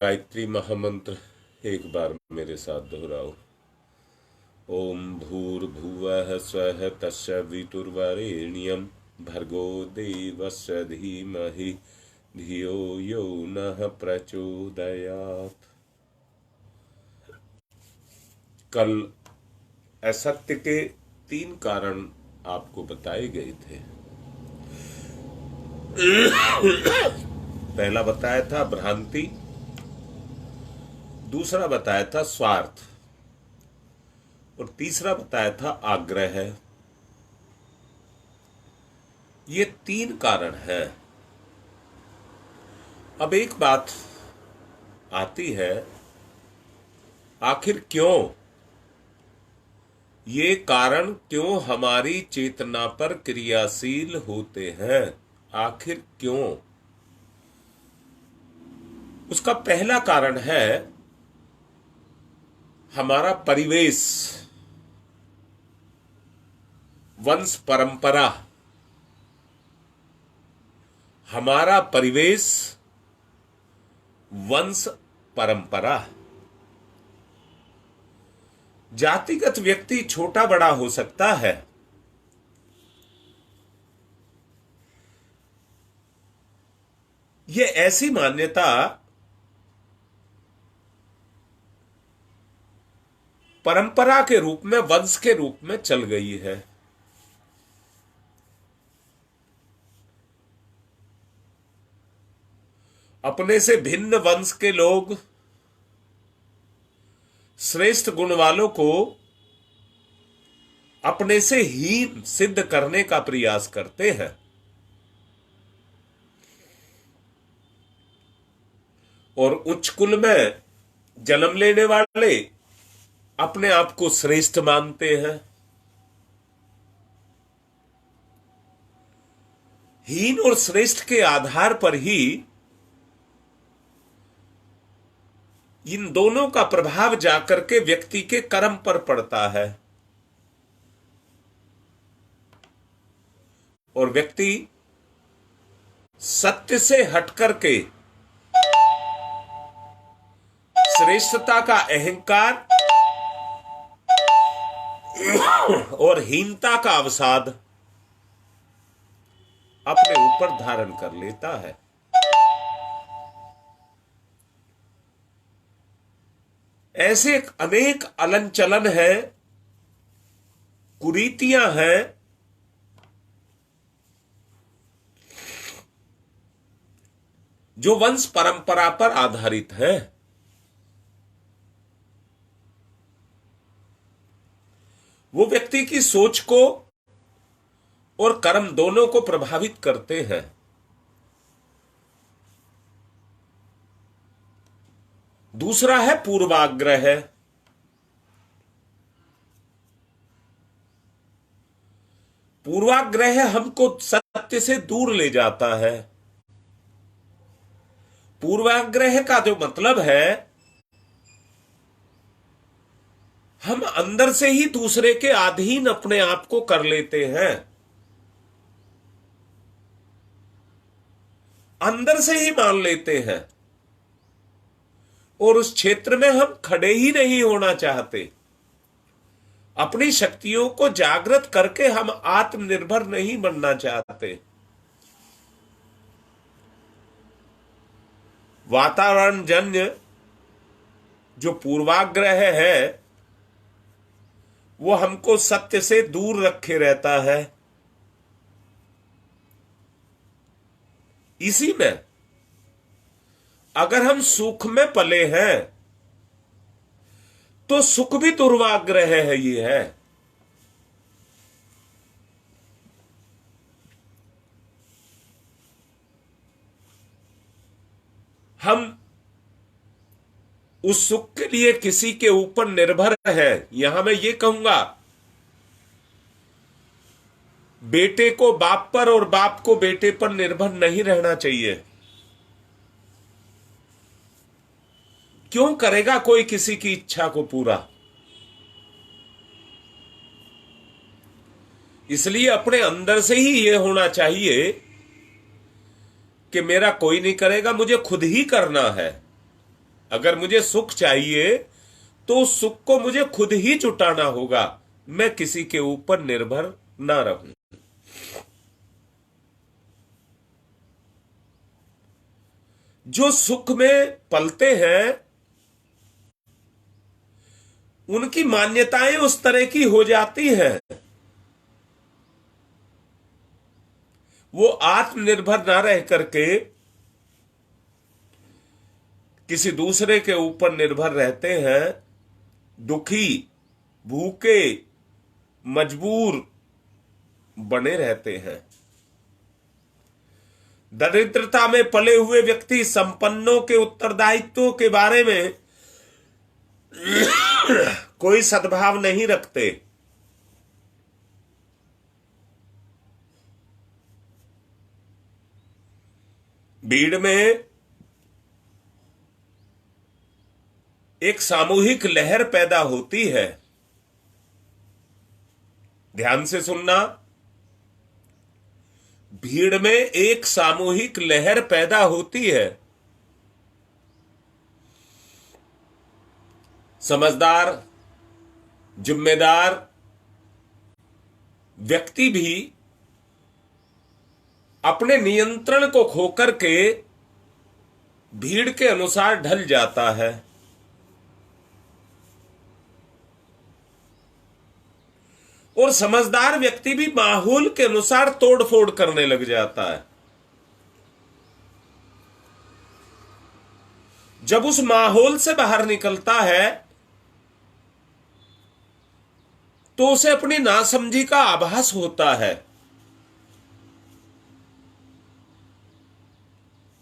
गायत्री महामंत्र एक बार मेरे साथ दोहराओ। ओम भूर्भुवः स्वः तस्य वितुर्वरेण्यं भर्गो देवस्य धीमहि धियो यो नः प्रचोदयात्। कल असत्य के 3 कारण आपको बताए गए थे। पहला बताया था भ्रांति, दूसरा बताया था स्वार्थ और तीसरा बताया था आग्रह। ये 3 कारण हैं। अब एक बात आती है, आखिर क्यों ये कारण क्यों हमारी चेतना पर क्रियाशील होते हैं? आखिर क्यों? उसका पहला कारण है हमारा परिवेश, वंश परंपरा। हमारा परिवेश, वंश परंपरा। जातिगत व्यक्ति छोटा बड़ा हो सकता है, ये ऐसी मान्यता परंपरा के रूप में, वंश के रूप में चल गई है। अपने से भिन्न वंश के लोग श्रेष्ठ गुण वालों को अपने से हीन सिद्ध करने का प्रयास करते हैं और उच्च कुल में जन्म लेने वाले अपने आप को श्रेष्ठ मानते हैं। हीन और श्रेष्ठ के आधार पर ही इन दोनों का प्रभाव जाकर के व्यक्ति के कर्म पर पड़ता है और व्यक्ति सत्य से हटकर के श्रेष्ठता का अहंकार और हीनता का अवसाद अपने ऊपर धारण कर लेता है। ऐसे अनेक अलन चलन है, कुरीतियां हैं जो वंश परंपरा पर आधारित है। वो व्यक्ति की सोच को और कर्म दोनों को प्रभावित करते हैं। दूसरा है पूर्वाग्रह। पूर्वाग्रह हमको सत्य से दूर ले जाता है। पूर्वाग्रह का जो मतलब है, हम अंदर से ही दूसरे के अधीन अपने आप को कर लेते हैं। अंदर से ही मान लेते हैं और उस क्षेत्र में हम खड़े ही नहीं होना चाहते। अपनी शक्तियों को जागृत करके हम आत्मनिर्भर नहीं बनना चाहते। वातावरण जन्य जो पूर्वाग्रह है वो हमको सत्य से दूर रखे रहता है। इसी में अगर हम सुख में पले हैं तो सुख भी दुर्वाग्रह है। ये है, हम उस सुख के लिए किसी के ऊपर निर्भर है। यहां मैं ये कहूंगा, बेटे को बाप पर और बाप को बेटे पर निर्भर नहीं रहना चाहिए। क्यों करेगा कोई किसी की इच्छा को पूरा? इसलिए अपने अंदर से ही यह होना चाहिए कि मेरा कोई नहीं करेगा, मुझे खुद ही करना है। अगर मुझे सुख चाहिए तो उस सुख को मुझे खुद ही जुटाना होगा, मैं किसी के ऊपर निर्भर ना रहूं। जो सुख में पलते हैं उनकी मान्यताएं उस तरह की हो जाती हैं, वो आत्मनिर्भर ना रह करके किसी दूसरे के ऊपर निर्भर रहते हैं, दुखी, भूखे, मजबूर बने रहते हैं। दरिद्रता में पले हुए व्यक्ति संपन्नों के उत्तरदायित्वों के बारे में कोई सद्भाव नहीं रखते। भीड़ में एक सामूहिक लहर पैदा होती है। ध्यान से सुनना, भीड़ में एक सामूहिक लहर पैदा होती है। समझदार, जिम्मेदार व्यक्ति भी अपने नियंत्रण को खोकर के भीड़ के अनुसार ढल जाता है। और समझदार व्यक्ति भी माहौल के अनुसार तोड़फोड़ करने लग जाता है। जब उस माहौल से बाहर निकलता है तो उसे अपनी नासमझी का आभास होता है।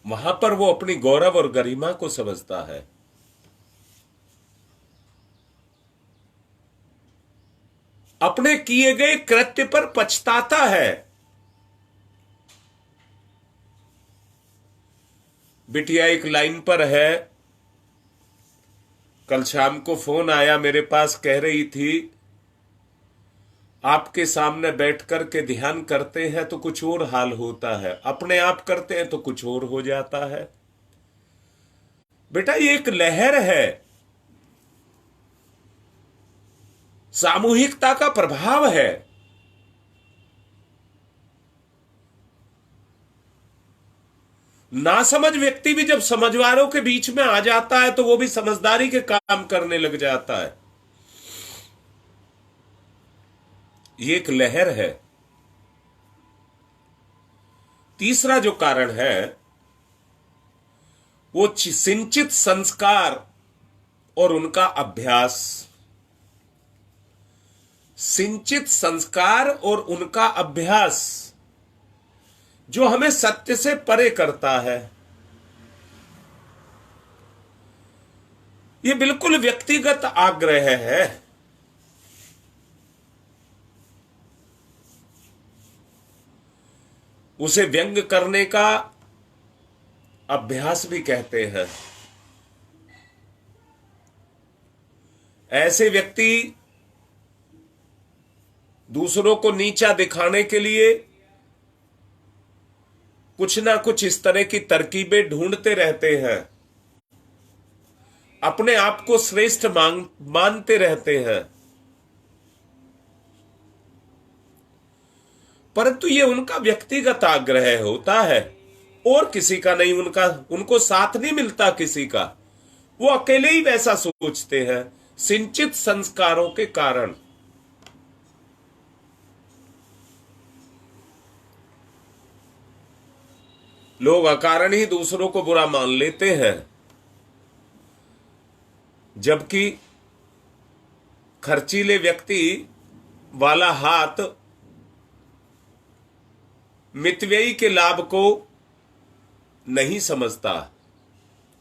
वहां पर वो अपनी गौरव और गरिमा को समझता है। अपने किए गए कृत्य पर पछताता है। बिटिया एक लाइन पर है, कल शाम को फोन आया मेरे पास, कह रही थी आपके सामने बैठकर के ध्यान करते हैं तो कुछ और हाल होता है, अपने आप करते हैं तो कुछ और हो जाता है। बेटा ये एक लहर है, सामूहिकता का प्रभाव है। नासमझ व्यक्ति भी जब समझदारों के बीच में आ जाता है तो वो भी समझदारी के काम करने लग जाता है। ये एक लहर है। तीसरा जो कारण है वो सिंचित संस्कार और उनका अभ्यास। सिंचित संस्कार और उनका अभ्यास जो हमें सत्य से परे करता है। ये बिल्कुल व्यक्तिगत आग्रह है। उसे व्यंग करने का अभ्यास भी कहते हैं। ऐसे व्यक्ति दूसरों को नीचा दिखाने के लिए कुछ ना कुछ इस तरह की तरकीबें ढूंढते रहते हैं, अपने आप को श्रेष्ठ मानते रहते हैं, परंतु ये उनका व्यक्तिगत आग्रह होता है और किसी का नहीं। उनको साथ नहीं मिलता किसी का, वो अकेले ही वैसा सोचते हैं सिंचित संस्कारों के कारण। लोग अकारण ही दूसरों को बुरा मान लेते हैं, जबकि खर्चीले व्यक्ति वाला हाथ मितव्ययी के लाभ को नहीं समझता।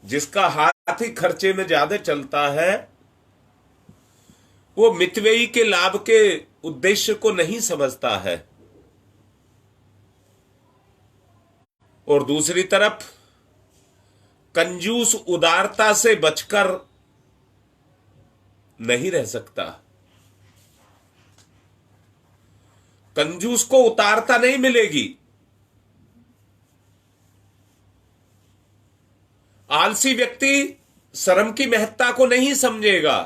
जिसका हाथ ही खर्चे में ज्यादा चलता है वो मितव्ययी के लाभ के उद्देश्य को नहीं समझता है। और दूसरी तरफ कंजूस उदारता से बचकर नहीं रह सकता। कंजूस को उदारता नहीं मिलेगी। आलसी व्यक्ति शर्म की महत्ता को नहीं समझेगा।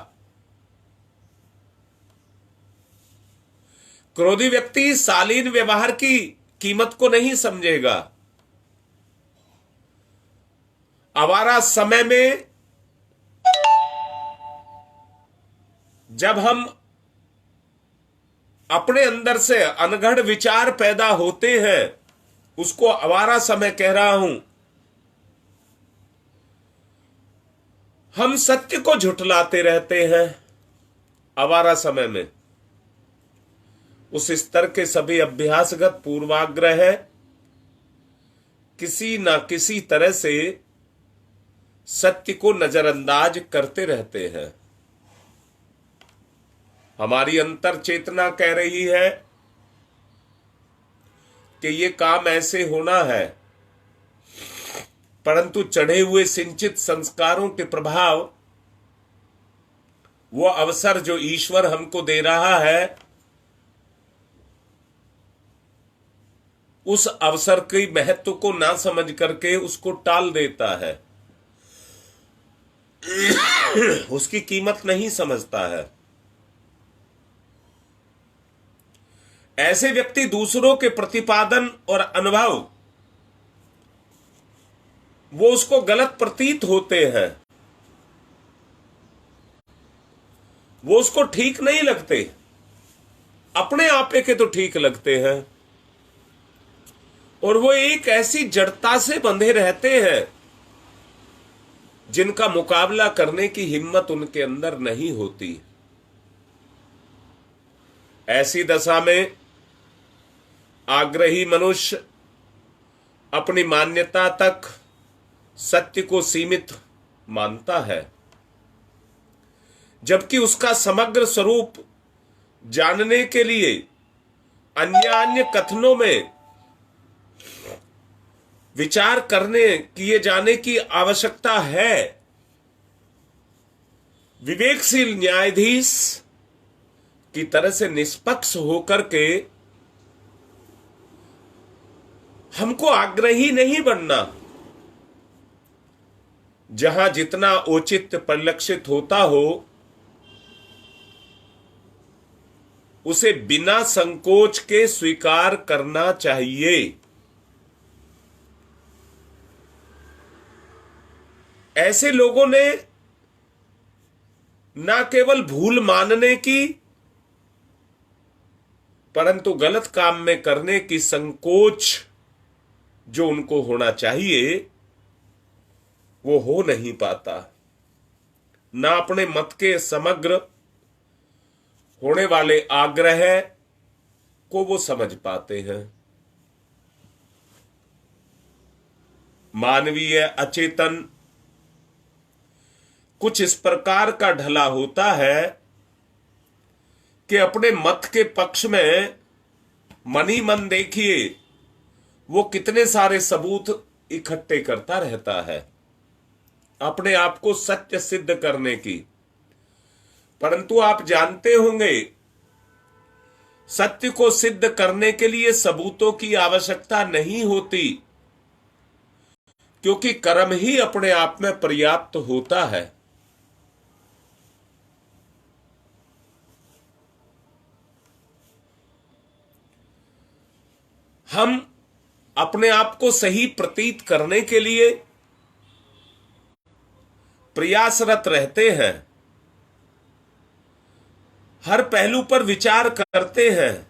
क्रोधी व्यक्ति शालीन व्यवहार की कीमत को नहीं समझेगा। आवारा समय में जब हम अपने अंदर से अनगढ़ विचार पैदा होते हैं, उसको आवारा समय कह रहा हूं। हम सत्य को झुठलाते रहते हैं आवारा समय में। उस स्तर के सभी अभ्यासगत पूर्वाग्रह है, किसी ना किसी तरह से सत्य को नजरअंदाज करते रहते हैं। हमारी अंतर चेतना कह रही है कि ये काम ऐसे होना है, परंतु चढ़े हुए सिंचित संस्कारों के प्रभाव, वो अवसर जो ईश्वर हमको दे रहा है, उस अवसर के महत्व को ना समझ करके उसको टाल देता है, उसकी कीमत नहीं समझता है। ऐसे व्यक्ति दूसरों के प्रतिपादन और अनुभव वो उसको गलत प्रतीत होते हैं, वो उसको ठीक नहीं लगते, अपने आपे के तो ठीक लगते हैं, और वो एक ऐसी जड़ता से बंधे रहते हैं जिनका मुकाबला करने की हिम्मत उनके अंदर नहीं होती। ऐसी दशा में आग्रही मनुष्य अपनी मान्यता तक सत्य को सीमित मानता है, जबकि उसका समग्र स्वरूप जानने के लिए अन्य कथनों में विचार किए जाने की आवश्यकता है। विवेकशील न्यायाधीश की तरह से निष्पक्ष होकर के हमको आग्रही नहीं बनना। जहां जितना औचित्य परिलक्षित होता हो, उसे बिना संकोच के स्वीकार करना चाहिए। ऐसे लोगों ने न केवल भूल मानने की, परंतु गलत काम में करने की संकोच जो उनको होना चाहिए, वो हो नहीं पाता। ना अपने मत के समग्र होने वाले आग्रह को वो समझ पाते हैं। मानवीय अचेतन कुछ इस प्रकार का ढला होता है कि अपने मत के पक्ष में मन ही मन देखिए वो कितने सारे सबूत इकट्ठे करता रहता है अपने आप को सत्य सिद्ध करने की। परंतु आप जानते होंगे, सत्य को सिद्ध करने के लिए सबूतों की आवश्यकता नहीं होती, क्योंकि कर्म ही अपने आप में पर्याप्त होता है। हम अपने आप को सही प्रतीत करने के लिए प्रयासरत रहते हैं, हर पहलू पर विचार करते हैं।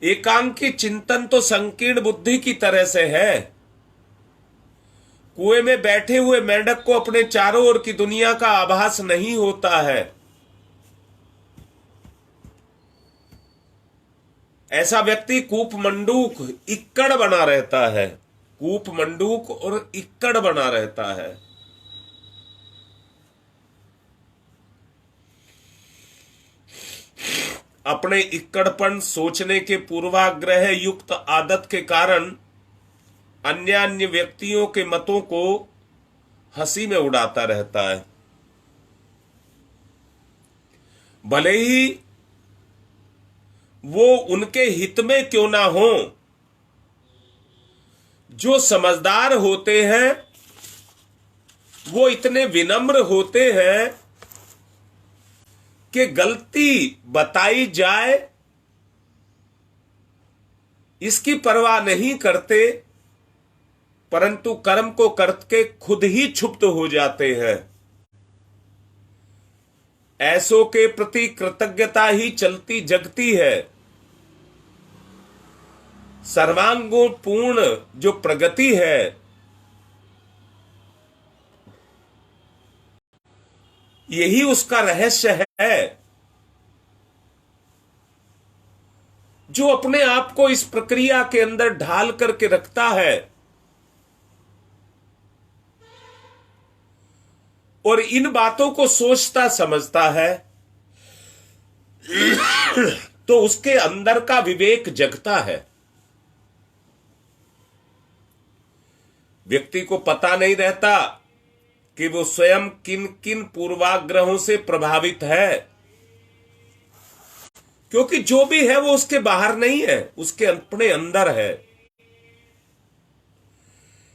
एकांकी चिंतन तो संकीर्ण बुद्धि की तरह से है। कुएं में बैठे हुए मेंढक को अपने चारों ओर की दुनिया का आभास नहीं होता है। ऐसा व्यक्ति कूप मंडूक इक्कड़ बना रहता है, कूप मंडूक और इक्कड़ बना रहता है। अपने इक्कड़पन सोचने के पूर्वाग्रह युक्त आदत के कारण अन्य व्यक्तियों के मतों को हंसी में उड़ाता रहता है, भले ही वो उनके हित में क्यों ना हो। जो समझदार होते हैं वो इतने विनम्र होते हैं कि गलती बताई जाए इसकी परवाह नहीं करते, परंतु कर्म को करके खुद ही क्षुब्ध हो जाते हैं। ऐसों के प्रति कृतज्ञता ही चलती जगती है। सर्वांगों पूर्ण जो प्रगति है, यही उसका रहस्य है। जो अपने आप को इस प्रक्रिया के अंदर ढाल करके रखता है और इन बातों को सोचता समझता है, तो उसके अंदर का विवेक जगता है। व्यक्ति को पता नहीं रहता कि वो स्वयं किन किन पूर्वाग्रहों से प्रभावित है, क्योंकि जो भी है वो उसके बाहर नहीं है, उसके अपने अंदर है।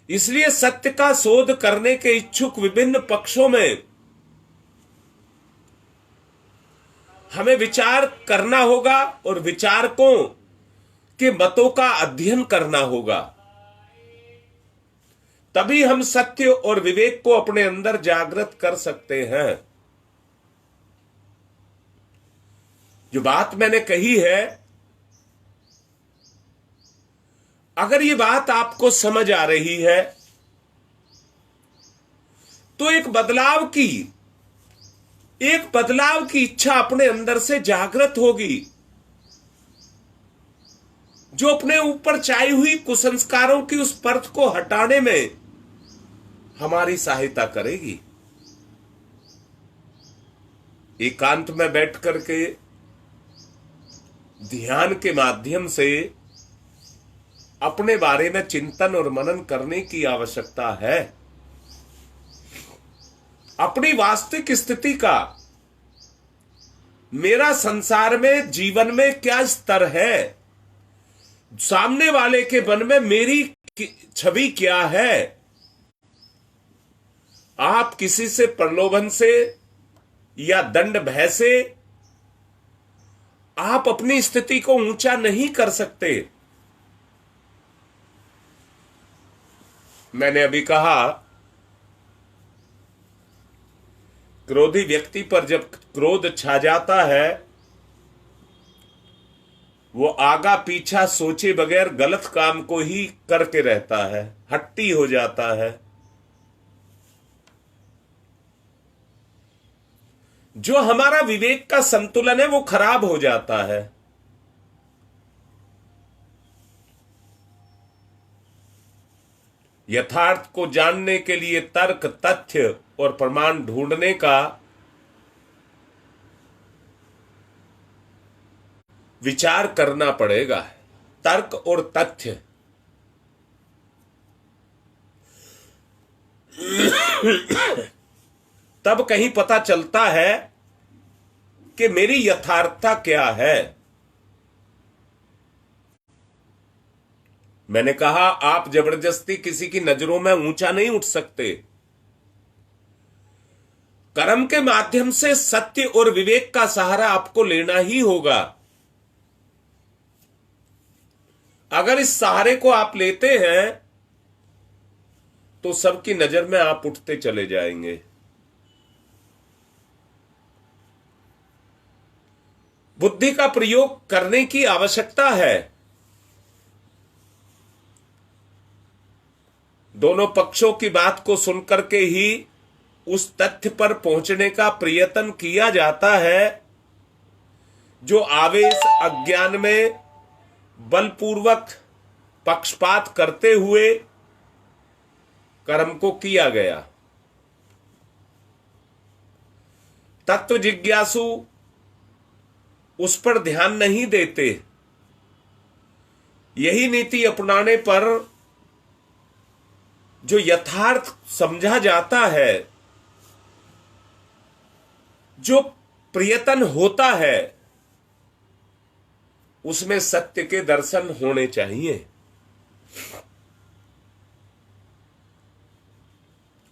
इसलिए सत्य का शोध करने के इच्छुक विभिन्न पक्षों में हमें विचार करना होगा और विचारकों के मतों का अध्ययन करना होगा। तभी हम सत्य और विवेक को अपने अंदर जागृत कर सकते हैं। जो बात मैंने कही है, अगर ये बात आपको समझ आ रही है तो एक बदलाव की इच्छा अपने अंदर से जागृत होगी, जो अपने ऊपर छाई हुई कुसंस्कारों की उस परत को हटाने में हमारी सहायता करेगी। एकांत में बैठ करके ध्यान के माध्यम से अपने बारे में चिंतन और मनन करने की आवश्यकता है। अपनी वास्तविक स्थिति का, मेरा संसार में जीवन में क्या स्तर है, सामने वाले के मन में मेरी छवि क्या है। आप किसी से प्रलोभन से या दंड भय से आप अपनी स्थिति को ऊंचा नहीं कर सकते। मैंने अभी कहा, क्रोधी व्यक्ति पर जब क्रोध छा जाता है, वो आगा पीछा सोचे बगैर गलत काम को ही करके रहता है, हट्टी हो जाता है। जो हमारा विवेक का संतुलन है वो खराब हो जाता है। यथार्थ को जानने के लिए तर्क, तथ्य और प्रमाण ढूंढने का विचार करना पड़ेगा। तर्क और तथ्य तब कहीं पता चलता है कि मेरी यथार्थता क्या है। मैंने कहा, आप जबरदस्ती किसी की नजरों में ऊंचा नहीं उठ सकते। कर्म के माध्यम से सत्य और विवेक का सहारा आपको लेना ही होगा। अगर इस सहारे को आप लेते हैं तो सबकी नजर में आप उठते चले जाएंगे। बुद्धि का प्रयोग करने की आवश्यकता है। दोनों पक्षों की बात को सुनकर के ही उस तथ्य पर पहुंचने का प्रयत्न किया जाता है जो आवेश, अज्ञान में बलपूर्वक पक्षपात करते हुए कर्म को किया गया। तत्व जिज्ञासु उस पर ध्यान नहीं देते। यही नीति अपनाने पर जो यथार्थ समझा जाता है, जो प्रयत्न होता है, उसमें सत्य के दर्शन होने चाहिए।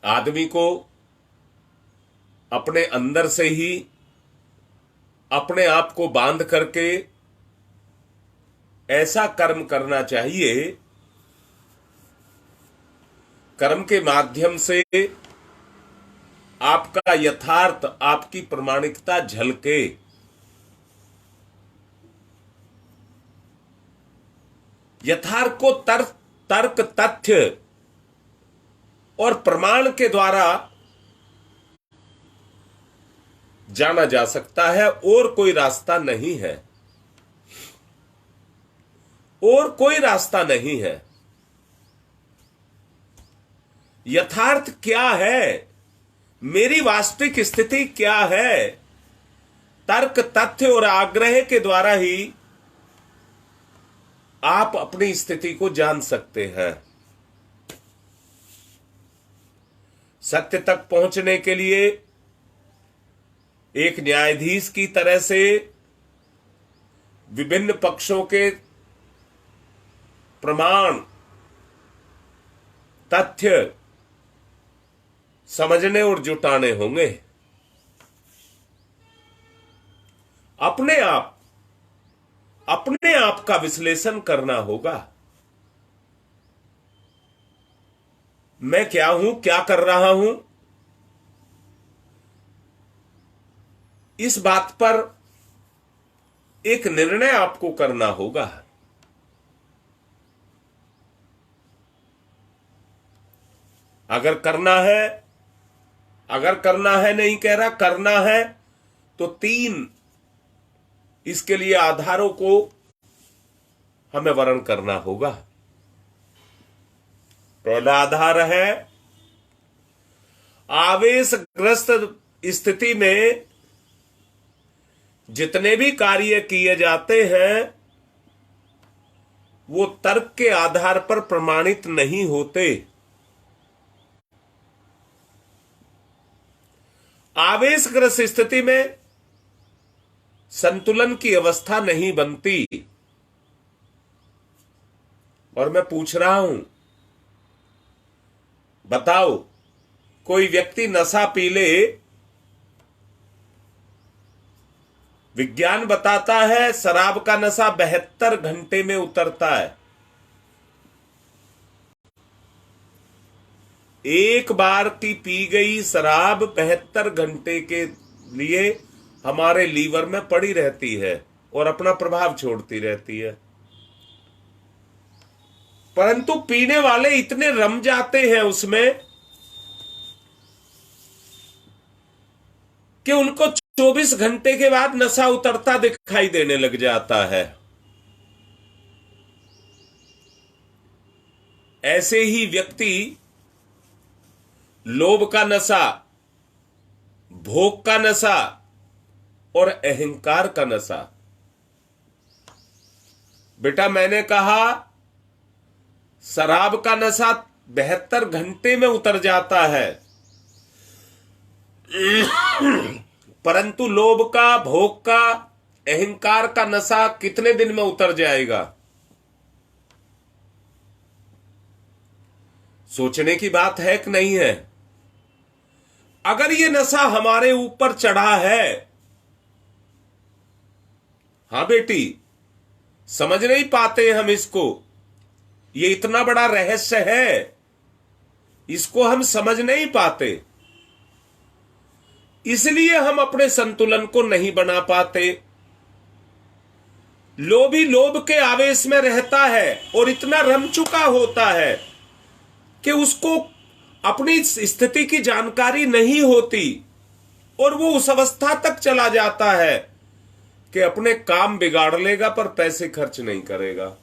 आदमी को अपने अंदर से ही अपने आप को बांध करके ऐसा कर्म करना चाहिए, कर्म के माध्यम से आपका यथार्थ, आपकी प्रामाणिकता झलके। यथार्थ को तर्क तथ्य और प्रमाण के द्वारा जाना जा सकता है, और कोई रास्ता नहीं है, और कोई रास्ता नहीं है। यथार्थ क्या है, मेरी वास्तविक स्थिति क्या है, तर्क तथ्य और आग्रह के द्वारा ही आप अपनी स्थिति को जान सकते हैं। सत्य तक पहुंचने के लिए एक न्यायाधीश की तरह से विभिन्न पक्षों के प्रमाण तथ्य समझने और जुटाने होंगे। अपने आप का विश्लेषण करना होगा। मैं क्या हूं, क्या कर रहा हूं, इस बात पर एक निर्णय आपको करना होगा। अगर करना है, नहीं कह रहा, करना है, तो 3 इसके लिए आधारों को हमें वर्ण करना होगा। पहला आधार है, आवेशग्रस्त स्थिति में जितने भी कार्य किए जाते हैं वो तर्क के आधार पर प्रमाणित नहीं होते। आवेशग्रस्त स्थिति में संतुलन की अवस्था नहीं बनती। और मैं पूछ रहा हूं, बताओ, कोई व्यक्ति नशा पी ले, विज्ञान बताता है शराब का नशा 72 घंटे में उतरता है। एक बार की पी गई शराब 72 घंटे के लिए हमारे लीवर में पड़ी रहती है और अपना प्रभाव छोड़ती रहती है। परंतु पीने वाले इतने रम जाते हैं उसमें कि उनको 24 घंटे के बाद नशा उतरता दिखाई देने लग जाता है। ऐसे ही व्यक्ति लोभ का नशा, भोग का नशा और अहंकार का नशा। बेटा, मैंने कहा शराब का नशा 72 घंटे में उतर जाता है, परंतु लोभ का, भोग का, अहंकार का नशा कितने दिन में उतर जाएगा? सोचने की बात है कि नहीं है? अगर ये नशा हमारे ऊपर चढ़ा है, हां बेटी, समझ नहीं पाते हम इसको, ये इतना बड़ा रहस्य है, इसको हम समझ नहीं पाते, इसलिए हम अपने संतुलन को नहीं बना पाते। लोभी लोभ के आवेश में रहता है और इतना रम चुका होता है कि उसको अपनी स्थिति की जानकारी नहीं होती और वो उस अवस्था तक चला जाता है कि अपने काम बिगाड़ लेगा पर पैसे खर्च नहीं करेगा।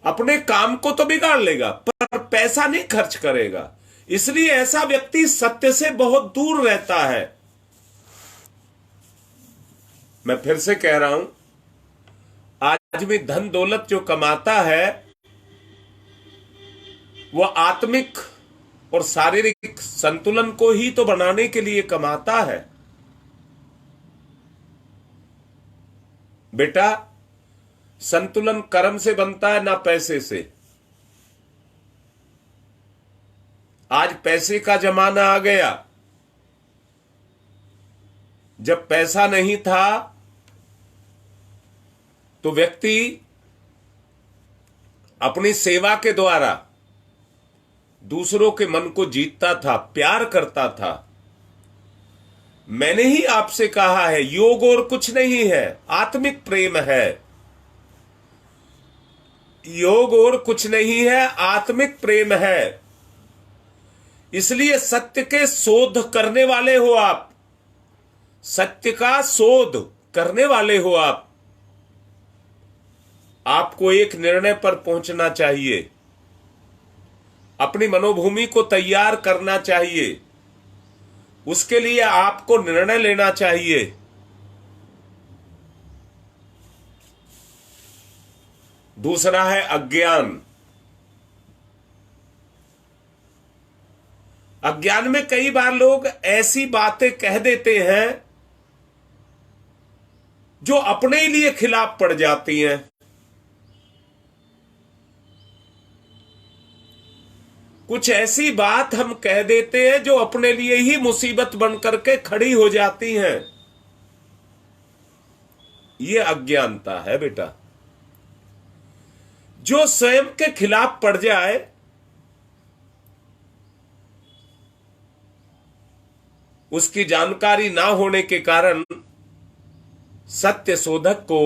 अपने काम को तो बिगाड़ लेगा पर पैसा नहीं खर्च करेगा। इसलिए ऐसा व्यक्ति सत्य से बहुत दूर रहता है। मैं फिर से कह रहा हूं, आदमी धन दौलत जो कमाता है वह आत्मिक और शारीरिक संतुलन को ही तो बनाने के लिए कमाता है। बेटा, संतुलन कर्म से बनता है ना पैसे से। आज पैसे का जमाना आ गया। जब पैसा नहीं था तो व्यक्ति अपनी सेवा के द्वारा दूसरों के मन को जीतता था, प्यार करता था। मैंने ही आपसे कहा है, योग और कुछ नहीं है, आत्मिक प्रेम है। योग और कुछ नहीं है, आत्मिक प्रेम है। इसलिए सत्य के शोध करने वाले हो आप, सत्य का शोध करने वाले हो आप। आपको एक निर्णय पर पहुंचना चाहिए, अपनी मनोभूमि को तैयार करना चाहिए। उसके लिए आपको निर्णय लेना चाहिए। दूसरा है अज्ञान। अज्ञान में कई बार लोग ऐसी बातें कह देते हैं जो अपने ही लिए खिलाफ पड़ जाती हैं। कुछ ऐसी बात हम कह देते हैं जो अपने लिए ही मुसीबत बनकर के खड़ी हो जाती हैं। ये अज्ञानता है बेटा। जो स्वयं के खिलाफ पड़ जाए, उसकी जानकारी ना होने के कारण सत्य शोधक को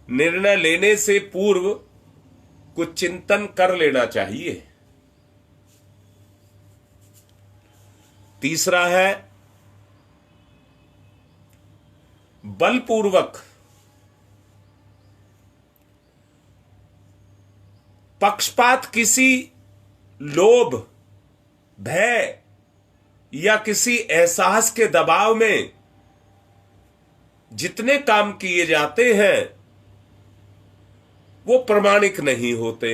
निर्णय लेने से पूर्व कुछ चिंतन कर लेना चाहिए। तीसरा है बलपूर्वक पक्षपात, किसी लोभ, भय या किसी एहसास के दबाव में जितने काम किए जाते हैं वो प्रमाणिक नहीं होते।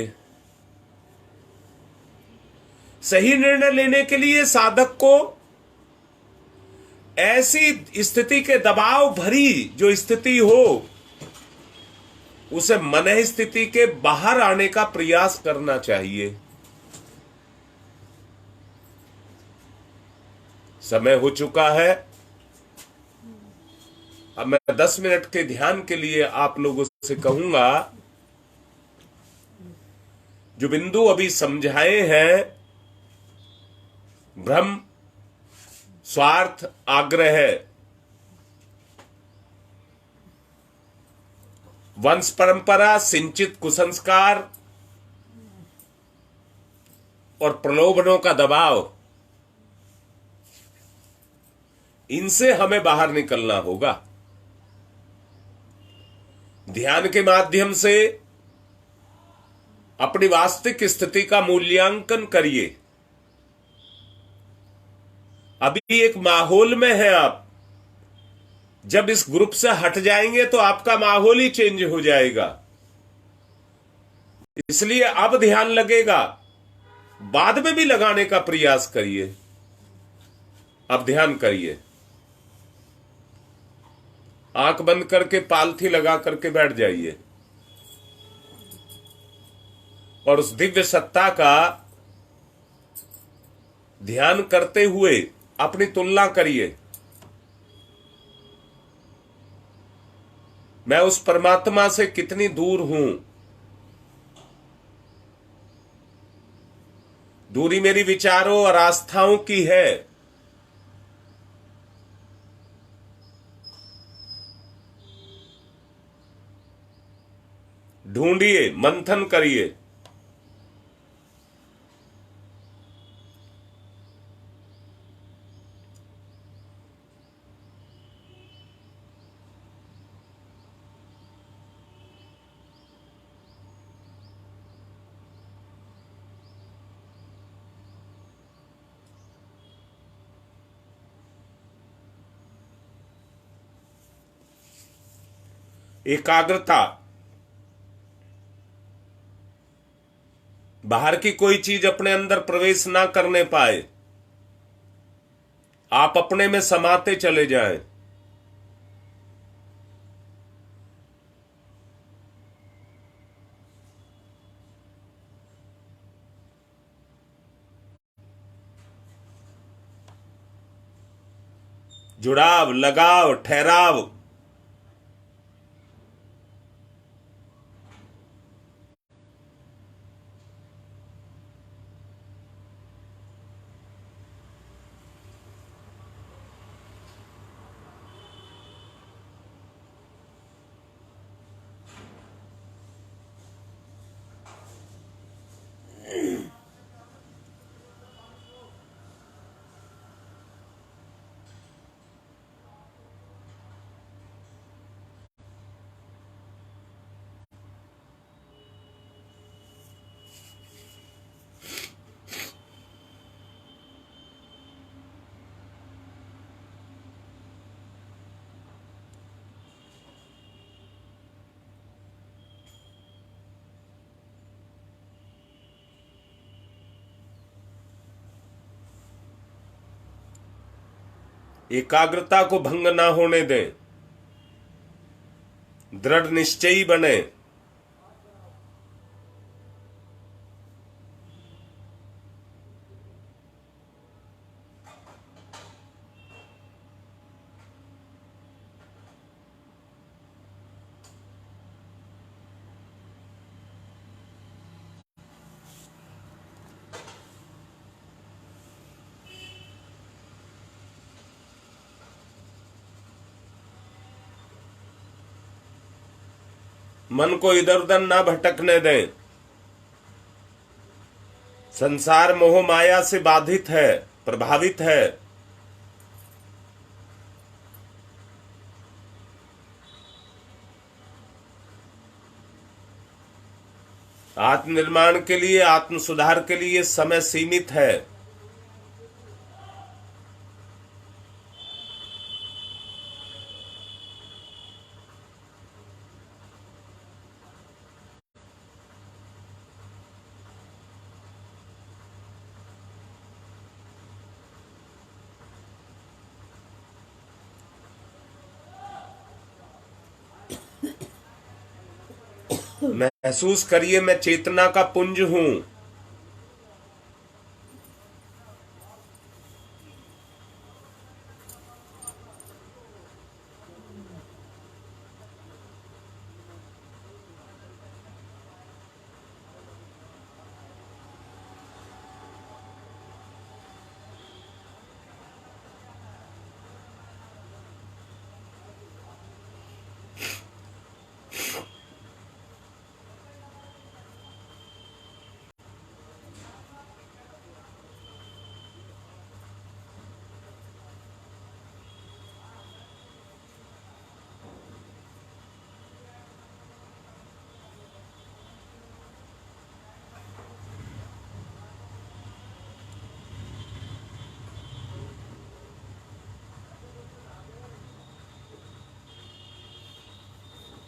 सही निर्णय लेने के लिए साधक को ऐसी स्थिति के दबाव भरी जो स्थिति हो, उसे मन स्थिति के बाहर आने का प्रयास करना चाहिए। समय हो चुका है। अब मैं 10 मिनट के ध्यान के लिए आप लोगों से कहूंगा, जो बिंदु अभी समझाए हैं, भ्रम, स्वार्थ, आग्रह, वंश परंपरा, सिंचित कुसंस्कार और प्रलोभनों का दबाव, इनसे हमें बाहर निकलना होगा। ध्यान के माध्यम से अपनी वास्तविक स्थिति का मूल्यांकन करिए। अभी एक माहौल में है आप, जब इस ग्रुप से हट जाएंगे तो आपका माहौल ही चेंज हो जाएगा। इसलिए अब ध्यान लगेगा, बाद में भी लगाने का प्रयास करिए। अब ध्यान करिए, आंख बंद करके पालथी लगा करके बैठ जाइए और उस दिव्य सत्ता का ध्यान करते हुए अपनी तुलना करिए। मैं उस परमात्मा से कितनी दूर हूं। दूरी मेरी विचारों और आस्थाओं की है। ढूंढिए, मंथन करिए। एकाग्रता, बाहर की कोई चीज अपने अंदर प्रवेश ना करने पाए, आप अपने में समाते चले जाएं। जुड़ाव, लगाव, ठहराव। एकाग्रता को भंग ना होने दें, दृढ़ निश्चयी बने। मन को इधर उधर ना भटकने दें। संसार मोह माया से बाधित है, प्रभावित है। आत्मनिर्माण के लिए, आत्म सुधार के लिए समय सीमित है। महसूस करिए, मैं चेतना का पुंज हूं।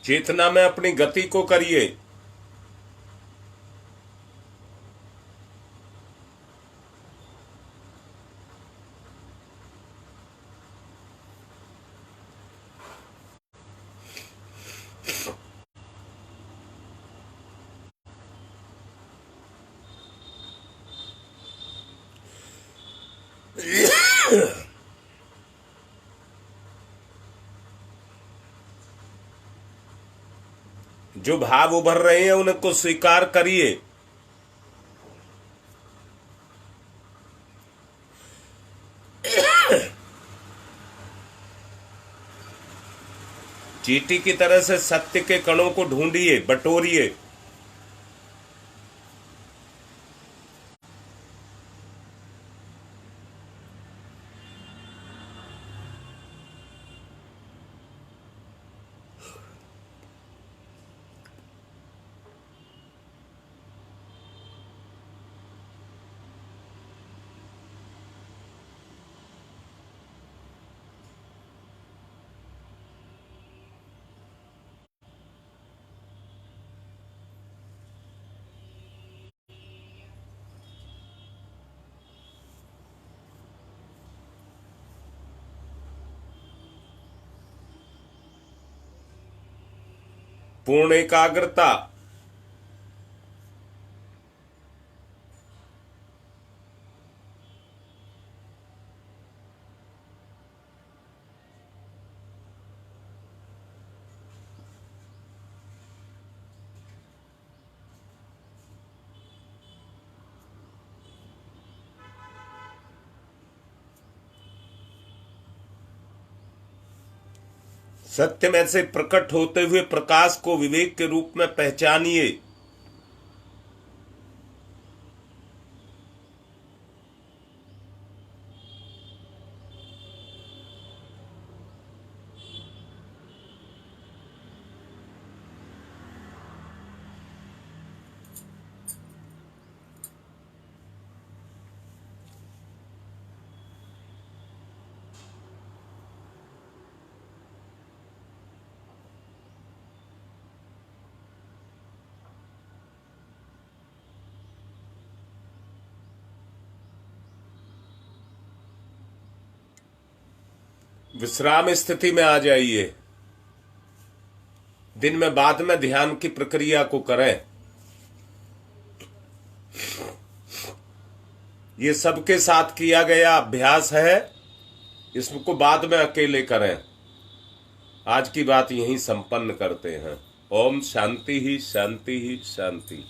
चेतना में अपनी गति को करिए। जो भाव उभर रहे हैं उनको स्वीकार करिए। चींटी की तरह से सत्य के कणों को ढूंढिए, बटोरिए। पूर्ण एकाग्रता। सत्य में से प्रकट होते हुए प्रकाश को विवेक के रूप में पहचानिए। विश्राम स्थिति में आ जाइए। दिन में बाद में ध्यान की प्रक्रिया को करें। ये सबके साथ किया गया अभ्यास है, इसको बाद में अकेले करें। आज की बात यहीं संपन्न करते हैं। ओम शांति ही शांति ही शांति।